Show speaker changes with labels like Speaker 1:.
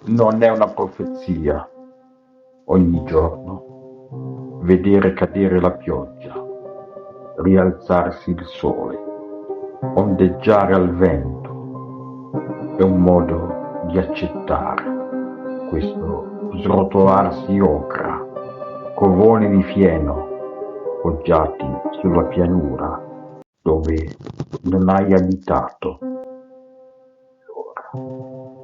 Speaker 1: Non è una profezia, ogni giorno, vedere cadere la pioggia, rialzarsi il sole, ondeggiare al vento, è un modo di accettare questo srotolarsi ocra, covoni di fieno poggiati sulla pianura dove non hai abitato ora.